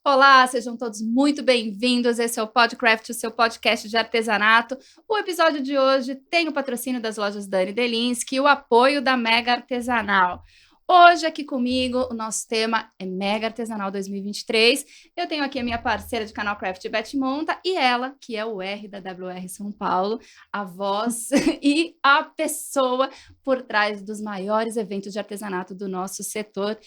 Olá, sejam todos muito bem-vindos. Esse é o Podcraft, o seu podcast de artesanato. O episódio de hoje tem o patrocínio das lojas Dani Delinsky e o apoio da Mega Artesanal. Hoje aqui comigo, o nosso tema é Mega Artesanal 2023. Eu tenho aqui a minha parceira de canal Craft, Beth Monta, e ela, que é o R da WR São Paulo, a voz e a pessoa por trás dos maiores eventos de artesanato do nosso setor.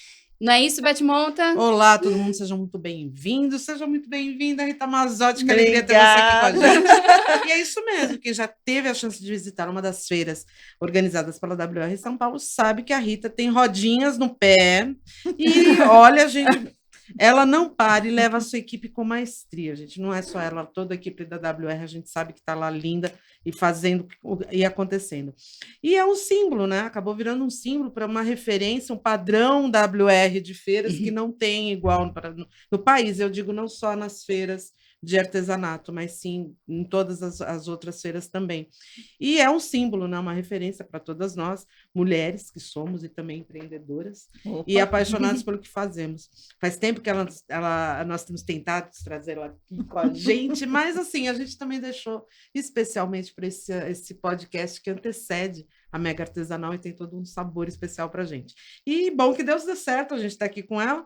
Não é isso, Beth Monta? Olá, todo mundo, sejam muito bem-vindos, seja muito bem-vinda, Rita Mazzotti, que alegria ter você aqui com a gente. E é isso mesmo, quem já teve a chance de visitar uma das feiras organizadas pela WR São Paulo sabe que a Rita tem rodinhas no pé e, olha, gente, ela não para e leva a sua equipe com maestria, gente, não é só ela, toda a equipe da WR, a gente sabe que está lá linda e fazendo e acontecendo. E é um símbolo, né? Acabou virando um símbolo para uma referência, um padrão WR de feiras que não tem igual no país. Eu digo não só nas feiras de artesanato, mas sim em todas as outras feiras também. E é um símbolo, né? Uma referência para todas nós, mulheres que somos e também empreendedoras, e apaixonadas pelo que fazemos. Faz tempo que nós temos tentado trazer ela aqui com a gente, mas assim, a gente também deixou especialmente para esse podcast que antecede a Mega Artesanal e tem todo um sabor especial para a gente. E bom que Deus dê certo, a gente está aqui com ela.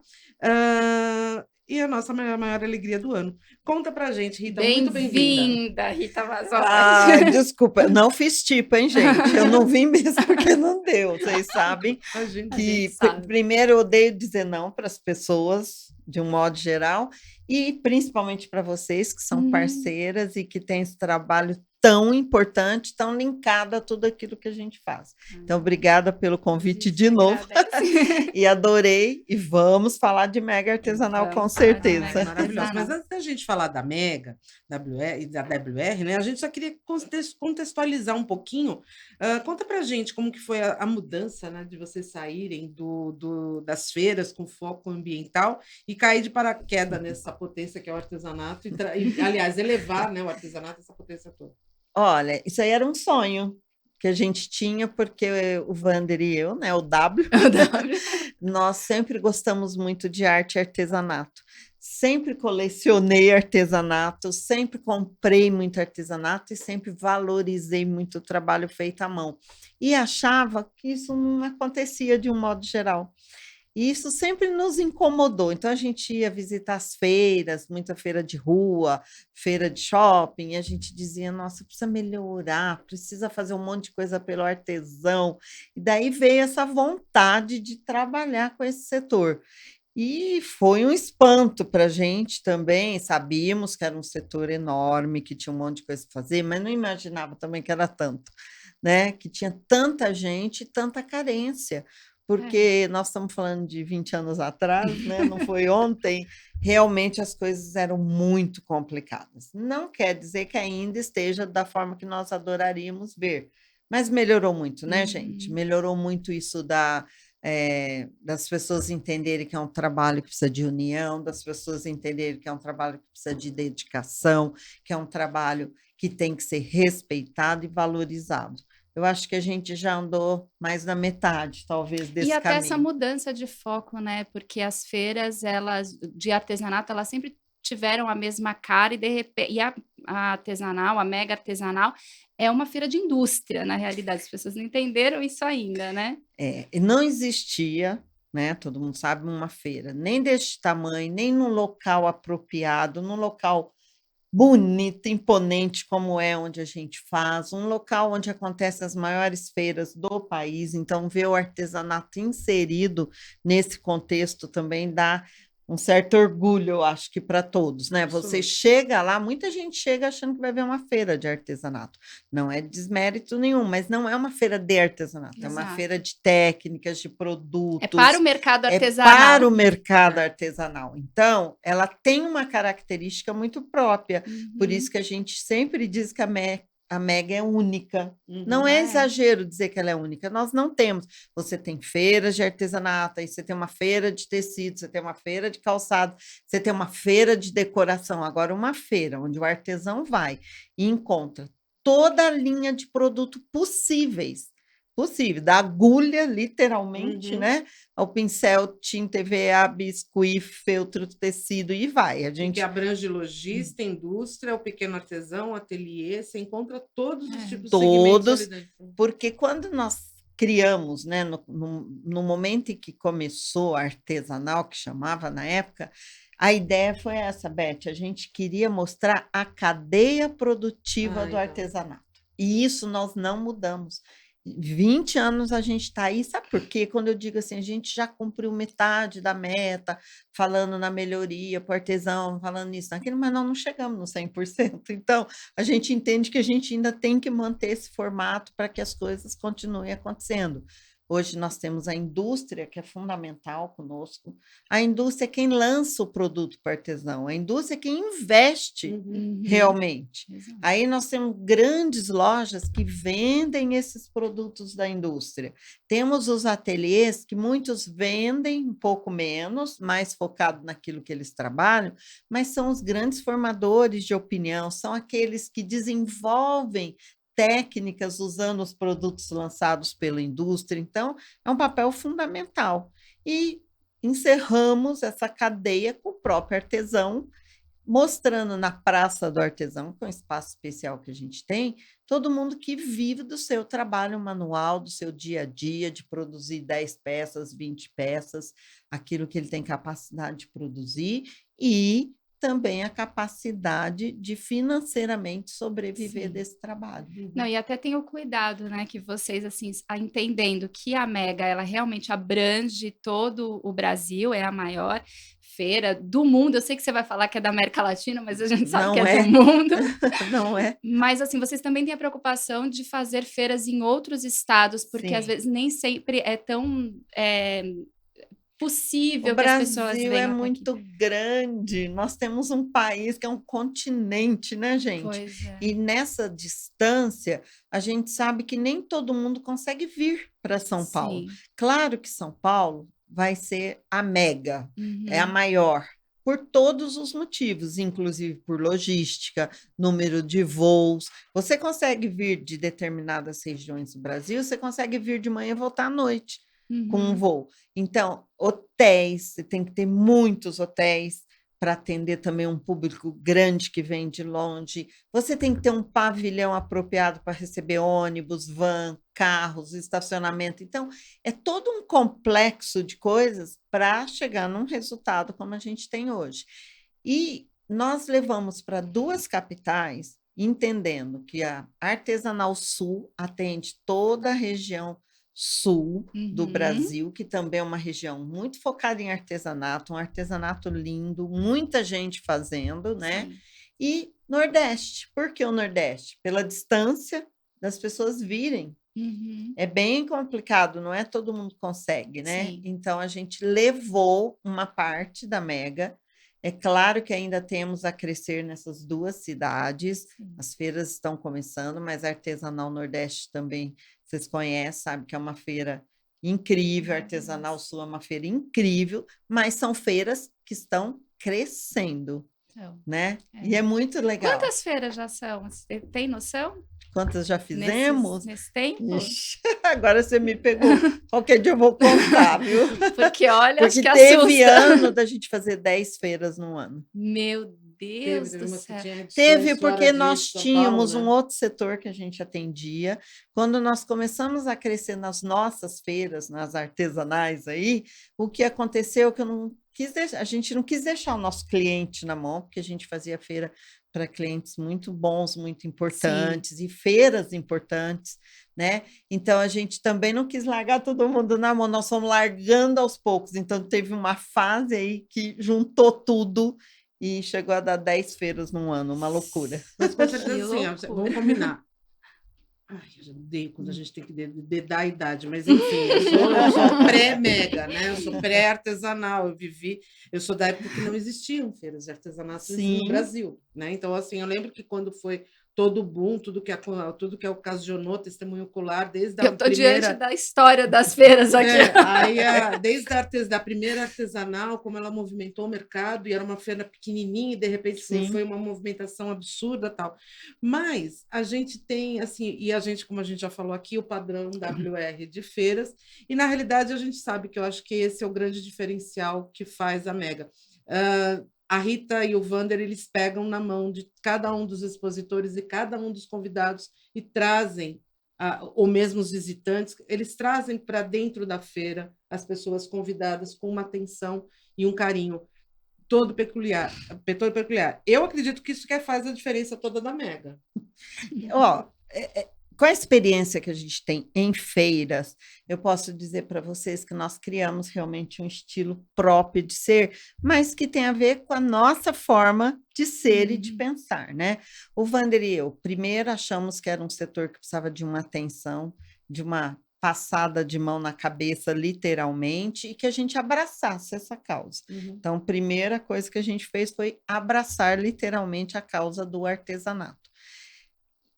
E a nossa maior alegria do ano. Conta pra gente, Rita, muito bem-vinda. Rita Mazzotti. Desculpa, não fiz tipo, hein, gente? Eu não vim mesmo porque não deu. Vocês sabem que primeiro eu odeio dizer não para as pessoas, de um modo geral, e principalmente para vocês que são parceiras e que têm esse trabalho tão importante, tão linkado a tudo aquilo que a gente faz. Então, obrigada pelo convite de novo. E adorei. E vamos falar de Mega Artesanal, com certeza. Maravilhoso. Mas antes da gente falar da Mega WR, e da WR, né, a gente só queria contextualizar um pouquinho. Conta pra gente como que foi a mudança, né, de vocês saírem das feiras com foco ambiental e cair de paraquedas nessa potência que é o artesanato, e aliás, elevar, né, o artesanato, essa potência toda. Olha, isso aí era um sonho que a gente tinha, porque o Wander e eu, né, o W, nós sempre gostamos muito de arte e artesanato. Sempre colecionei artesanato, sempre comprei muito artesanato e sempre valorizei muito o trabalho feito à mão. E achava que isso não acontecia de um modo geral. E isso sempre nos incomodou. Então, a gente ia visitar as feiras, muita feira de rua, feira de shopping, e a gente dizia, nossa, precisa melhorar, precisa fazer um monte de coisa pelo artesão. E daí veio essa vontade de trabalhar com esse setor. E foi um espanto para a gente também, sabíamos que era um setor enorme, que tinha um monte de coisa para fazer, mas não imaginava também que era tanto, né? Que tinha tanta gente, tanta carência, porque nós estamos falando de 20 anos atrás, né? Não foi ontem, realmente as coisas eram muito complicadas. Não quer dizer que ainda esteja da forma que nós adoraríamos ver, mas melhorou muito, né, gente? Melhorou muito isso das pessoas entenderem que é um trabalho que precisa de união, das pessoas entenderem que é um trabalho que precisa de dedicação, que é um trabalho que tem que ser respeitado e valorizado. Eu acho que a gente já andou mais na metade, talvez, desse caminho. E até essa mudança de foco, né? Porque as feiras, elas de artesanato, elas sempre tiveram a mesma cara e de repente a artesanal, a Mega Artesanal, é uma feira de indústria, na realidade. As pessoas não entenderam isso ainda, né? E não existia, né? Todo mundo sabe, uma feira, nem deste tamanho, nem num local apropriado, num local bonito, imponente como é onde a gente faz, um local onde acontecem as maiores feiras do país, então ver o artesanato inserido nesse contexto também dá um certo orgulho, eu acho que para todos, né? Você chega lá, muita gente chega achando que vai ver uma feira de artesanato. Não é desmérito nenhum, mas não é uma feira de artesanato, é uma feira de técnicas, de produtos. É para o mercado artesanal. É para o mercado artesanal. Então, ela tem uma característica muito própria, por isso que a gente sempre diz que a Mega é única. Não é exagero dizer que ela é única. Nós não temos. Você tem feiras de artesanato, aí você tem uma feira de tecido, você tem uma feira de calçado, você tem uma feira de decoração. Agora, uma feira onde o artesão vai e encontra toda a linha de produto possíveis possível, da agulha, literalmente, Uhum. né? Ao pincel, tinta, EVA, biscuit, feltro, tecido, e vai. A Que gente abrange lojista, indústria, o pequeno artesão, o ateliê, você encontra todos os tipos de segmentos ali todos, dentro. porque quando nós criamos, né, no momento em que começou a artesanal, que chamava na época, a ideia foi essa, Beth, a gente queria mostrar a cadeia produtiva do Então. artesanato. E isso nós não mudamos. 20 anos a gente está aí, sabe por quê? Quando eu digo assim, a gente já cumpriu metade da meta, falando na melhoria para o artesão, falando nisso, naquilo, mas nós não chegamos no 100%. Então, a gente entende que a gente ainda tem que manter esse formato para que as coisas continuem acontecendo. Hoje nós temos a indústria, que é fundamental conosco. A indústria é quem lança o produto para o artesão, a indústria é quem investe realmente. Exato. Aí nós temos grandes lojas que vendem esses produtos da indústria. Temos os ateliês que muitos vendem um pouco menos, mais focado naquilo que eles trabalham, mas são os grandes formadores de opinião, são aqueles que desenvolvem técnicas usando os produtos lançados pela indústria. Então, é um papel fundamental. E encerramos essa cadeia com o próprio artesão, mostrando na Praça do Artesão, que é um espaço especial que a gente tem, todo mundo que vive do seu trabalho manual, do seu dia a dia, de produzir 10 peças, 20 peças, aquilo que ele tem capacidade de produzir, e também a capacidade de financeiramente sobreviver desse trabalho. Não, e até tem o cuidado, né, que vocês, assim, entendendo que a Mega, ela realmente abrange todo o Brasil, é a maior feira do mundo. Eu sei que você vai falar que é da América Latina, mas a gente sabe Não que é é. do mundo. Não é? Mas, assim, vocês também têm a preocupação de fazer feiras em outros estados, porque às Sim. vezes nem sempre é tão possível O que as pessoas Brasil é venham até aqui. muito grande, nós temos um país que é um continente, né, gente? Pois é. E nessa distância, a gente sabe que nem todo mundo consegue vir para São Paulo. Sim. Claro que São Paulo vai ser a mega, é a Uhum. maior, por todos os motivos, inclusive por logística, número de voos. Você consegue vir de determinadas regiões do Brasil, você consegue vir de manhã e voltar à noite com um Uhum. voo. Então, hotéis, você tem que ter muitos hotéis para atender também um público grande que vem de longe. Você tem que ter um pavilhão apropriado para receber ônibus, van, carros, estacionamento. Então, é todo um complexo de coisas para chegar num resultado como a gente tem hoje. E nós levamos para 2 capitais, entendendo que a Artesanal Sul atende toda a região sul do Brasil, que também é uma região muito focada em artesanato, um artesanato lindo, muita gente fazendo, né? Sim. E Nordeste. Por que o Nordeste? Pela distância das pessoas virem. Uhum. É bem complicado, não é todo mundo consegue, né? Sim. Então a gente levou uma parte da Mega. É claro que ainda temos a crescer nessas 2 cidades. Sim. As feiras estão começando, mas a Artesanal Nordeste também, vocês conhecem, sabe que é uma feira incrível, a Artesanal Sul é uma feira incrível, mas são feiras que estão crescendo, Então, né? E é muito legal. quantas feiras já são? Você tem noção? Quantas já fizemos? Nesse tempo? Ixi, agora você me pegou. Qualquer dia eu vou contar, viu? Porque, olha, acho Porque que teve assusta. ano da gente fazer 10 feiras no ano. Meu Deus Teve do uma que céu. tinha edições Teve fora porque de nós São tínhamos Paulo, um né? outro setor que a gente atendia. Quando nós começamos a crescer nas nossas feiras, nas artesanais aí, o que aconteceu é que eu não quis a gente não quis deixar o nosso cliente na mão, porque a gente fazia feira para clientes muito bons, muito importantes, e feiras importantes, né? Então a gente também não quis largar todo mundo na mão, nós fomos largando aos poucos. Então teve uma fase aí que juntou tudo e chegou a dar 10 feiras num ano, uma loucura. Mas com certeza, Que assim, ó, loucura. vamos combinar. Ai, eu já odeio quando a gente tem que dedar a idade, mas enfim, eu sou pré-mega, né? Eu sou pré-artesanal, eu sou da época que não existiam feiras de artesanato no Sim. Brasil, né? Então, assim, eu lembro que quando foi todo o boom, tudo que ocasionou testemunho ocular, desde a Eu estou primeira... diante da história das feiras aqui. Desde da primeira artesanal, como ela movimentou o mercado, e era uma feira pequenininha, e de repente foi uma movimentação absurda, tal. Mas a gente tem, assim, e a gente, como a gente já falou aqui, o padrão WR de feiras, e na realidade a gente sabe que eu acho que esse é o grande diferencial que faz a Mega. A Rita e o Wander, eles pegam na mão de cada um dos expositores e cada um dos convidados e trazem, ou mesmo os visitantes, eles trazem para dentro da feira as pessoas convidadas com uma atenção e um carinho todo peculiar. Eu acredito que isso faz a diferença toda da Mega. Com a experiência que a gente tem em feiras, eu posso dizer para vocês que nós criamos realmente um estilo próprio de ser, mas que tem a ver com a nossa forma de ser e de pensar, né? O Wander e eu, primeiro, achamos que era um setor que precisava de uma atenção, de uma passada de mão na cabeça, literalmente, e que a gente abraçasse essa causa. Então, a primeira coisa que a gente fez foi abraçar literalmente a causa do artesanato.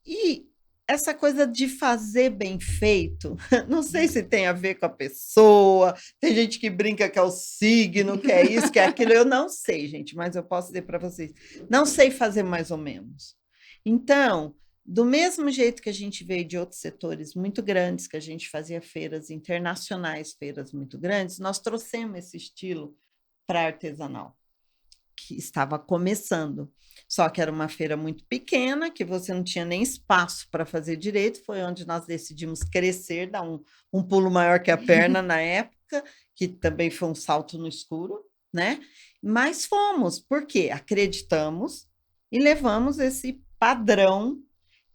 E essa coisa de fazer bem feito, não sei se tem a ver com a pessoa, tem gente que brinca que é o signo, que é isso, que é aquilo, eu não sei, gente, mas eu posso dizer para vocês, não sei fazer mais ou menos. Então, do mesmo jeito que a gente veio de outros setores muito grandes, que a gente fazia feiras internacionais, feiras muito grandes, nós trouxemos esse estilo para artesanal, que estava começando. Só que era uma feira muito pequena, que você não tinha nem espaço para fazer direito, foi onde nós decidimos crescer, dar um pulo maior que a perna na época, que também foi um salto no escuro, né? Mas fomos, porque acreditamos e levamos esse padrão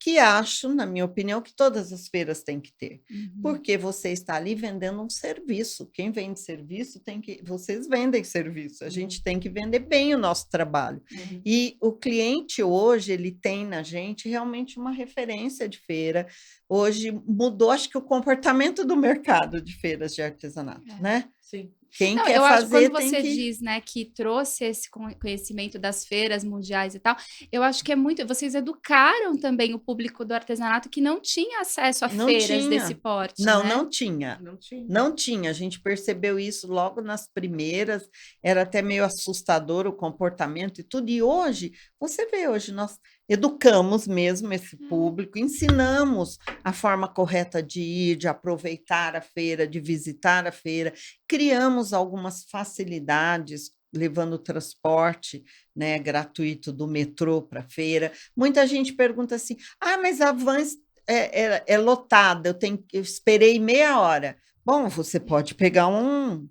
que acho, na minha opinião, que todas as feiras têm que ter. Porque você está ali vendendo um serviço. Quem vende serviço tem que... Vocês vendem serviço. A gente tem que vender bem o nosso trabalho. E o cliente hoje, ele tem na gente realmente uma referência de feira. Hoje mudou, acho que o comportamento do mercado de feiras de artesanato, né? Sim. Quem não, quer eu fazer, acho que quando tem você que... diz, né, que trouxe esse conhecimento das feiras mundiais e tal, eu acho que é muito... Vocês educaram também o público do artesanato que não tinha acesso a feiras desse porte, Não, né? Não tinha. A gente percebeu isso logo nas primeiras, era até meio assustador o comportamento e tudo. E hoje, você vê, hoje nós educamos mesmo esse público, ensinamos a forma correta de ir, de aproveitar a feira, de visitar a feira, criamos algumas facilidades, levando o transporte, né, gratuito do metrô para a feira. Muita gente pergunta assim, mas a van é lotada, eu esperei meia hora. Bom, você pode pegar um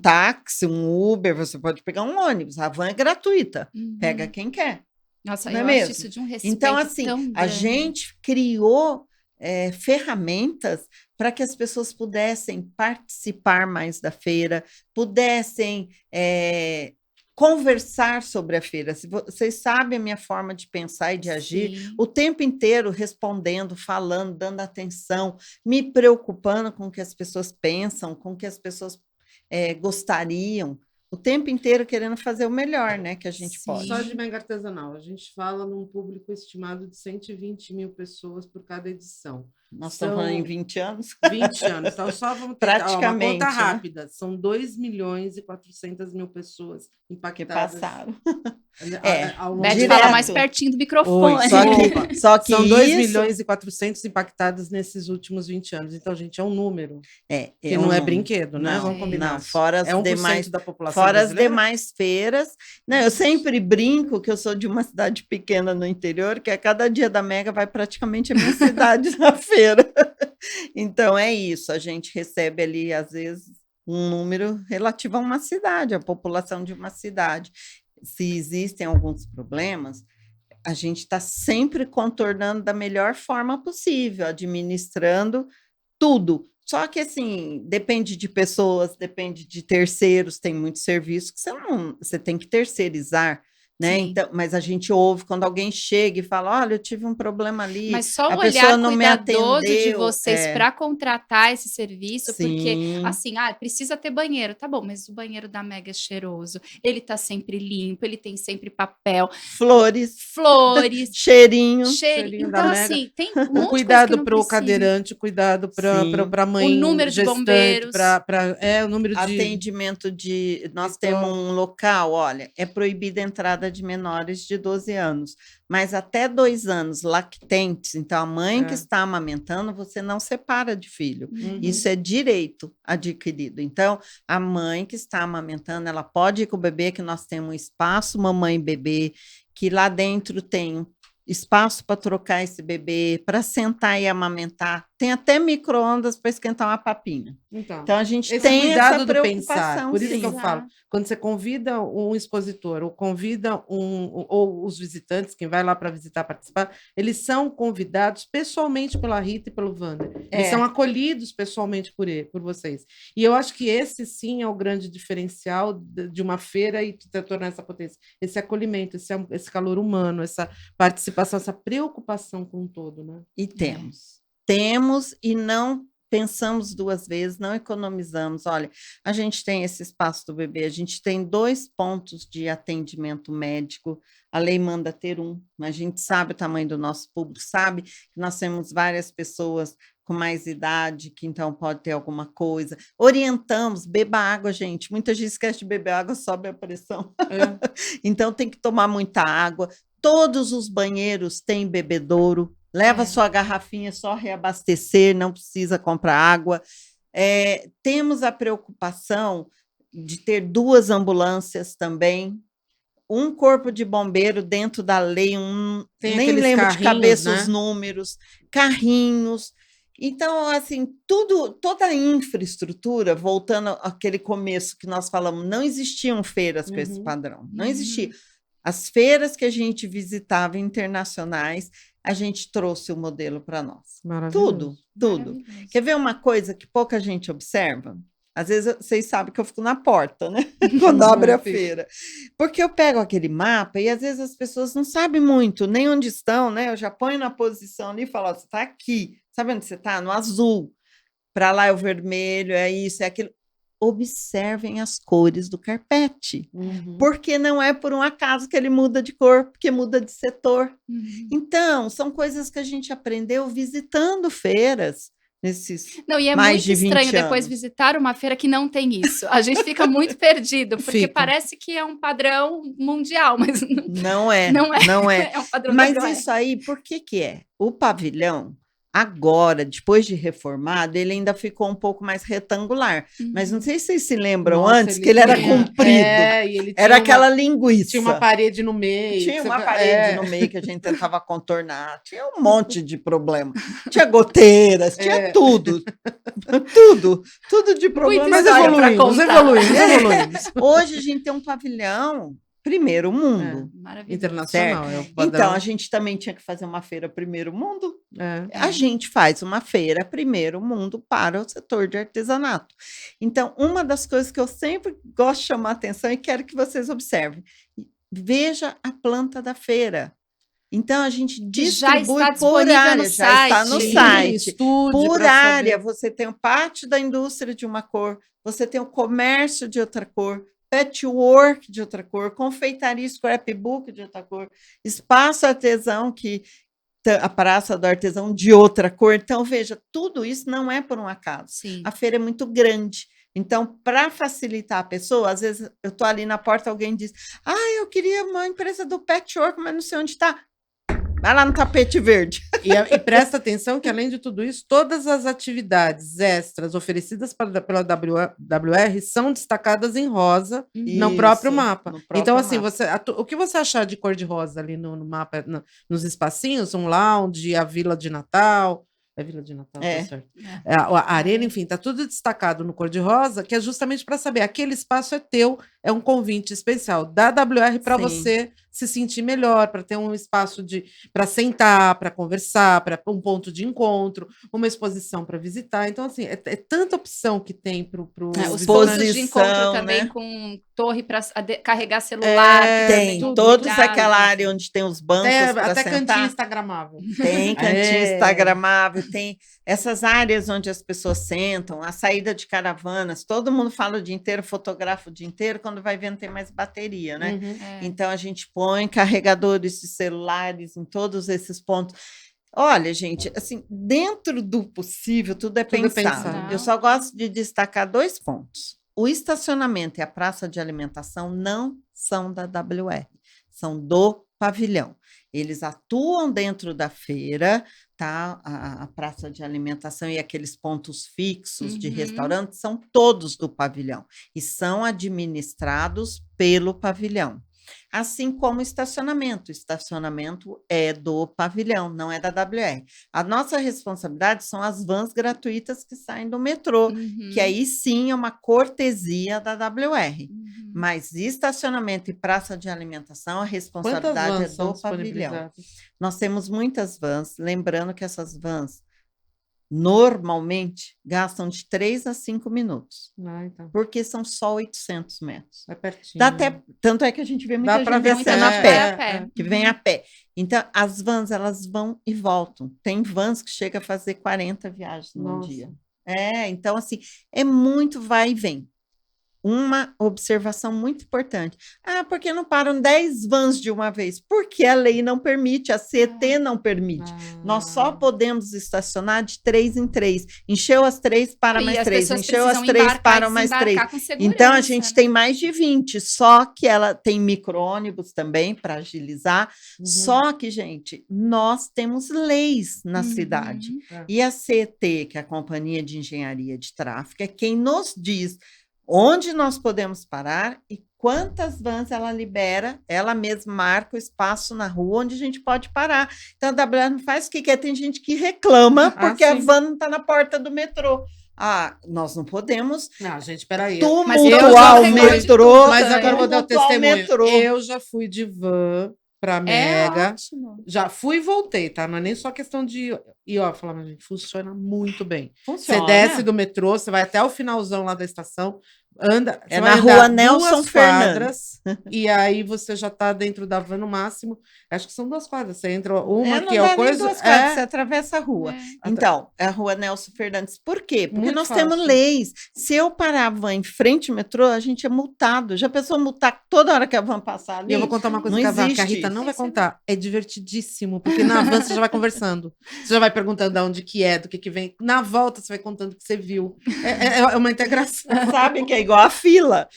táxi, um Uber, você pode pegar um ônibus, a van é gratuita, pega quem quer. Nossa, não eu é acho mesmo? isso de um respeito então, assim, tão a grande. gente criou ferramentas para que as pessoas pudessem participar mais da feira, pudessem conversar sobre a feira. Se vocês sabem a minha forma de pensar e de agir, Sim. o tempo inteiro respondendo, falando, dando atenção, me preocupando com o que as pessoas pensam, com o que as pessoas gostariam, o tempo inteiro querendo fazer o melhor, né, que a gente pode. Só de Mega Artesanal, a gente fala num público estimado de 120 mil pessoas por cada edição. Nós estamos falando em 20 anos? 20 anos. Então, só vamos ter praticamente, uma conta rápida. Né? São 2.400.000 pessoas impactadas. Que passaram. Beth, fala mais pertinho do microfone. Só que são 2.400.000 impactadas nesses últimos 20 anos. Então, gente, é um número que não é brinquedo, né? Vamos combinar. Não, fora as 1% demais, da população fora brasileira. As demais feiras. Não, eu sempre brinco que eu sou de uma cidade pequena no interior, que a cada dia da Mega vai praticamente a minha cidade na feira. Então, é isso. A gente recebe ali, às vezes, um número relativo a uma cidade, a população de uma cidade. Se existem alguns problemas, a gente está sempre contornando da melhor forma possível, administrando tudo. Só que, assim, depende de pessoas, depende de terceiros, tem muito serviço que você tem que terceirizar, né? Sim. Então, mas a gente ouve quando alguém chega e fala, olha, eu tive um problema ali, Mas só a o pessoa olhar não me cuidadoso de atendeu. vocês para contratar esse serviço, porque Sim. assim, precisa ter banheiro, tá bom, mas o banheiro da Mega é cheiroso, ele tá sempre limpo, ele tem sempre papel, flores, cheirinho Cheirinho da então Mega. assim, tem um monte de coisa que Cuidado não para o precisa. cadeirante, cuidado para a O mãe número de gestante, bombeiros. o número de... atendimento de... Nós Então- temos um local, olha, é proibida a entrada de menores de 12 anos, mas até 2 anos lactentes, então a mãe que está amamentando, você não separa de filho. Uhum. Isso é direito adquirido. Então, a mãe que está amamentando, ela pode ir com o bebê, que nós temos um espaço mamãe e bebê, que lá dentro tem espaço para trocar esse bebê, para sentar e amamentar. Tem até micro-ondas para esquentar uma papinha. Então, a gente esse tem cuidado essa do pensar, preocupação, por isso sim. que eu falo, quando você convida um expositor, ou convida ou os visitantes, quem vai lá para visitar, participar, eles são convidados pessoalmente pela Rita e pelo Wander. Eles são acolhidos pessoalmente por vocês. E eu acho que esse, sim, é o grande diferencial de uma feira e tornar essa potência. Esse acolhimento, esse calor humano, essa participação, essa preocupação com o todo, né? E temos e não pensamos 2 vezes, não economizamos. Olha, a gente tem esse espaço do bebê, a gente tem 2 pontos de atendimento médico, a lei manda ter 1, mas a gente sabe o tamanho do nosso público, sabe que nós temos várias pessoas com mais idade, que então pode ter alguma coisa. Orientamos, beba água, gente. Muita gente esquece de beber água, sobe a pressão. Então tem que tomar muita água. Todos os banheiros têm bebedouro. Leva sua garrafinha, só reabastecer, não precisa comprar água. Temos a preocupação de ter 2 ambulâncias também, um corpo de bombeiro dentro da lei, nem lembro de cabeça, né? Os números, carrinhos. Então, assim, toda a infraestrutura, voltando àquele começo que nós falamos, não existiam feiras com esse padrão, não existia. As feiras que a gente visitava internacionais, a gente trouxe o modelo para nós. Tudo. Quer ver uma coisa que pouca gente observa? Às vezes vocês sabem que eu fico na porta, né? Quando abre a feira. Porque eu pego aquele mapa e às vezes as pessoas não sabem muito nem onde estão, né? Eu já ponho na posição ali e falo, você está aqui. Sabe onde você está? No azul. Para lá é o vermelho, é isso, é aquilo. Observem as cores do carpete, porque não é por um acaso que ele muda de cor, porque muda de setor. Então, são coisas que a gente aprendeu visitando feiras nesses Não, e é mais muito de 20 estranho depois anos. visitar uma feira que não tem isso. A gente fica muito perdido, porque parece que é um padrão mundial, mas não é. É um padrão mas WR. Isso aí, por que é? O pavilhão, agora, depois de reformado, ele ainda ficou um pouco mais retangular. Mas não sei se vocês se lembram antes que ele era comprido. E ele era aquela linguiça. Tinha uma parede no meio. Tinha uma parede no meio que a gente tentava contornar. Tinha um monte de problema. Tinha goteiras, tinha tudo. Tudo de problema. Mas evoluímos. Hoje a gente tem um pavilhão primeiro mundo. Internacional. Então, a gente também tinha que fazer uma feira primeiro mundo. A gente faz uma feira primeiro mundo para o setor de artesanato. Então, uma das coisas que eu sempre gosto de chamar a atenção e quero que vocês observem. Veja a planta da feira. Então, a gente distribui por área, já está no site. Por área, você tem o pátio da indústria de uma cor, você tem o comércio de outra cor, patchwork de outra cor, confeitaria, scrapbook de outra cor, espaço artesão, a Praça do Artesão de outra cor. Então, veja, tudo isso não é por um acaso. Sim. A feira é muito grande. Então, para facilitar a pessoa, às vezes eu estou ali na porta, alguém diz, eu queria uma empresa do patchwork, mas não sei onde está. Vai lá no tapete verde. E presta atenção que, além de tudo isso, todas as atividades extras oferecidas pela WR são destacadas em rosa no próprio mapa. Então, assim, o que você achar de cor de rosa ali no mapa, nos espacinhos, um lounge, a Vila de Natal... É Vila de Natal, tá certo. A arena, enfim, tá tudo destacado no cor-de-rosa, que é justamente para saber, aquele espaço é teu, é um convite especial da WR para você se sentir melhor, para ter um espaço para sentar, para conversar, para um ponto de encontro, uma exposição para visitar. Então, assim, é tanta opção que tem para o os pontos de encontro também, né? Com torre para carregar celular. Tem toda aquela área onde tem os bancos para sentar. Até cantinho instagramável. Tem cantinho instagramável, tem essas áreas onde as pessoas sentam, a saída de caravanas, todo mundo fala o dia inteiro, fotografa o dia inteiro, quando vai ver não tem mais bateria, né? Então, a gente põe carregadores de celulares em todos esses pontos. Olha, gente, assim, dentro do possível, tudo é pensado. Eu só gosto de destacar 2 pontos. O estacionamento e a praça de alimentação não são da WR, são do pavilhão. Eles atuam dentro da feira, tá? A praça de alimentação e aqueles pontos fixos de restaurante são todos do pavilhão e são administrados pelo pavilhão. Assim como o estacionamento. O estacionamento é do pavilhão, não é da WR. A nossa responsabilidade são as vans gratuitas que saem do metrô, que aí sim é uma cortesia da WR. Mas estacionamento e praça de alimentação, a responsabilidade é do pavilhão. Nós temos muitas vans, lembrando que essas vans normalmente gastam de 3 a 5 minutos, porque são só 800 metros. É pertinho. Dá até, tanto é que a gente vê muita gente descendo a pé, que vem a pé. Então, as vans, elas vão e voltam. Tem vans que chegam a fazer 40 viagens num dia. Então, assim, é muito vai e vem. Uma observação muito importante. Porque não param 10 vans de uma vez? Porque a lei não permite, a CET não permite. Nós só podemos estacionar de 3 em 3. Encheu as 3, para mais 3. Encheu as 3, para mais 3. Então, a gente tem mais de 20. Só que ela tem micro-ônibus também, para agilizar. Só que, gente, nós temos leis na cidade. E a CET, que é a Companhia de Engenharia de Tráfego, é quem nos diz onde nós podemos parar e quantas vans ela libera, ela mesma marca o espaço na rua onde a gente pode parar. Então, a WR não faz o que quer, tem gente que reclama porque a van não está na porta do metrô. Nós não podemos. Não, gente, peraí. Tumultuar o metrô. Mas agora eu vou dar o testemunho. Eu já fui de van para Mega. Já fui e voltei, tá? Não é nem só questão de ir, falar, mas gente, funciona muito bem. Você desce do metrô, você vai até o finalzão lá da estação, anda, você vai na rua Nelson Fernandes. E aí você já tá dentro da van no máximo. Acho que são 2 quadras. Você entra uma que é o coisa. 2 quadras, você atravessa a rua. Então, é a rua Nelson Fernandes. Por quê? Porque nós temos leis. Se eu parar a van em frente ao metrô, a gente é multado. Já pensou multar toda hora que a van passar ali? E eu vou contar uma coisa que a Rita não vai contar. É divertidíssimo, porque na van você já vai conversando. Você já vai perguntando de onde que é, do que vem. Na volta você vai contando o que você viu. É uma integração. Sabe que é igual a fila.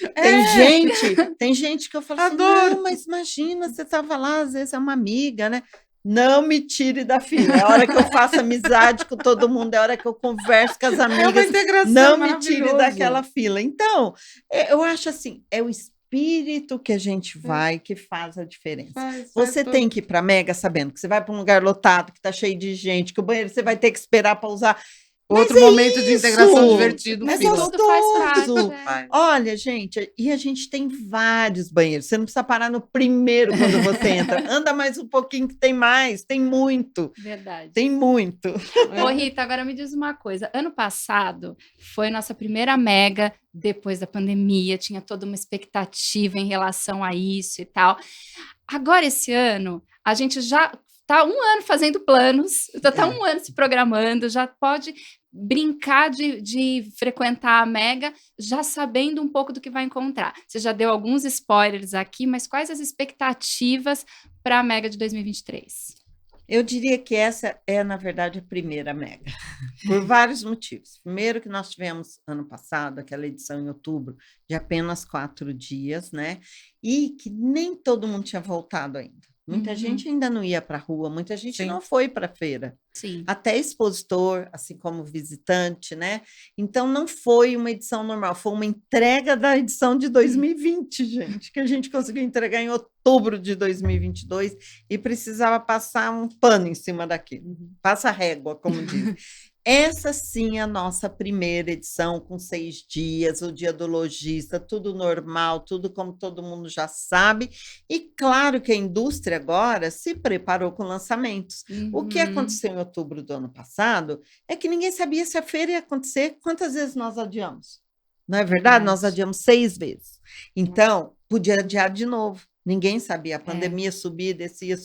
Tem gente que eu falo assim, não, mas imagina, você estava lá, às vezes é uma amiga, né? Não me tire da fila. É a hora que eu faço amizade com todo mundo, é a hora que eu converso com as amigas. É uma integração não me tire daquela fila. Então, eu acho assim, é o espírito que a gente vai que faz a diferença. Você tem que ir para Mega sabendo que você vai para um lugar lotado, que está cheio de gente, que o banheiro você vai ter que esperar para usar. Outro momento de integração divertido. Mas tudo faz parte. Olha, gente, e a gente tem vários banheiros. Você não precisa parar no primeiro quando você entra. Anda mais um pouquinho que tem mais. Tem muito. Verdade. Tem muito. Ô, Rita, agora me diz uma coisa. Ano passado foi nossa primeira Mega depois da pandemia. Tinha toda uma expectativa em relação a isso e tal. Agora, esse ano, a gente já está 1 ano fazendo planos, já está 1 ano se programando, já pode brincar de frequentar a Mega, já sabendo um pouco do que vai encontrar. Você já deu alguns spoilers aqui, mas quais as expectativas para a Mega de 2023? Eu diria que essa é, na verdade, a primeira Mega, por vários motivos. Primeiro que nós tivemos, ano passado, aquela edição em outubro, de apenas 4 dias, né? E que nem todo mundo tinha voltado ainda. Muita gente ainda não ia para a rua, muita gente não foi para a feira. Sim. Até expositor, assim como visitante, né? Então, não foi uma edição normal, foi uma entrega da edição de 2020, gente, que a gente conseguiu entregar em outubro de 2022 e precisava passar um pano em cima daquilo. Passa régua, como diz. Essa sim é a nossa primeira edição, com 6 dias, o dia do lojista, tudo normal, tudo como todo mundo já sabe. E claro que a indústria agora se preparou com lançamentos. O que aconteceu em outubro do ano passado é que ninguém sabia se a feira ia acontecer. Quantas vezes nós adiamos? Não é verdade? Nós adiamos 6 vezes. Então, podia adiar de novo. Ninguém sabia, a pandemia subia, descia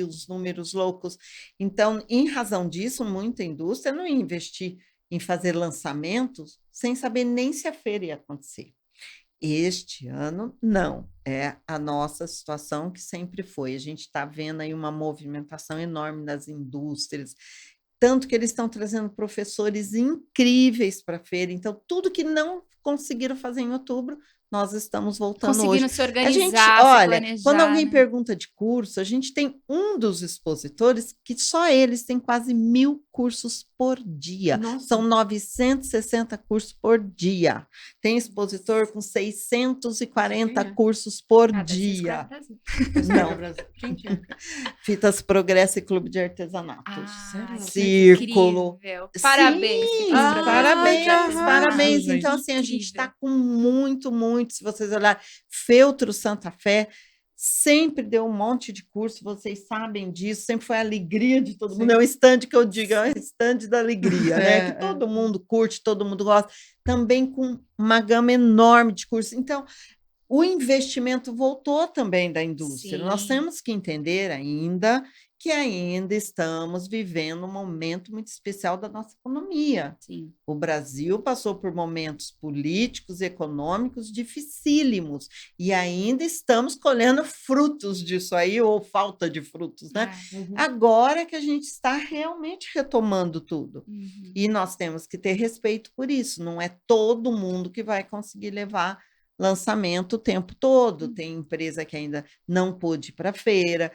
os números loucos. Então, em razão disso, muita indústria não ia investir em fazer lançamentos sem saber nem se a feira ia acontecer. Este ano, não. É a nossa situação que sempre foi. A gente está vendo aí uma movimentação enorme das indústrias, tanto que eles estão trazendo professores incríveis para a feira. Então, tudo que não conseguiram fazer em outubro, nós estamos voltando Conseguindo hoje. se A organizar, gente, se olha, planejar, quando alguém né? pergunta de curso, a gente tem um dos expositores que só eles têm quase 1.000 cursos por dia. Nossa. São 960 cursos por dia. Tem expositor com 640 cursos por dia. Não. Quem que é? Fitas Progresso e Clube de Artesanato. Ah, Círculo. incrível. Parabéns. Sim, Fitas Progresso, parabéns, Clube de Artesanato. parabéns. gente. Então, assim, a gente Incrível. está com muito, se vocês olharem, Feltro Santa Fé sempre deu um monte de curso, vocês sabem disso, sempre foi a alegria de todo mundo. É um stand que eu digo, é um stand da alegria, né? Que todo mundo curte, todo mundo gosta. Também com uma gama enorme de cursos. Então, o investimento voltou também da indústria. Sim. Nós temos que entender ainda que ainda estamos vivendo um momento muito especial da nossa economia. Sim. O Brasil passou por momentos políticos e econômicos dificílimos e ainda estamos colhendo frutos disso aí, ou falta de frutos, né? Agora que a gente está realmente retomando tudo. E nós temos que ter respeito por isso. Não é todo mundo que vai conseguir levar lançamento o tempo todo. Tem empresa que ainda não pôde ir para a feira.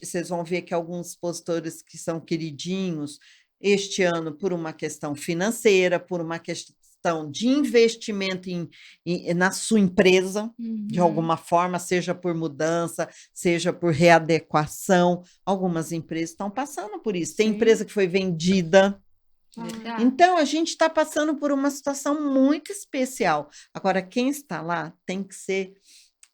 Vocês vão ver que alguns expositores que são queridinhos este ano por uma questão financeira, por uma questão de investimento na sua empresa, de alguma forma, seja por mudança, seja por readequação. Algumas empresas estão passando por isso. Tem empresa que foi vendida. Verdade. Então, a gente está passando por uma situação muito especial. Agora, quem está lá tem que ser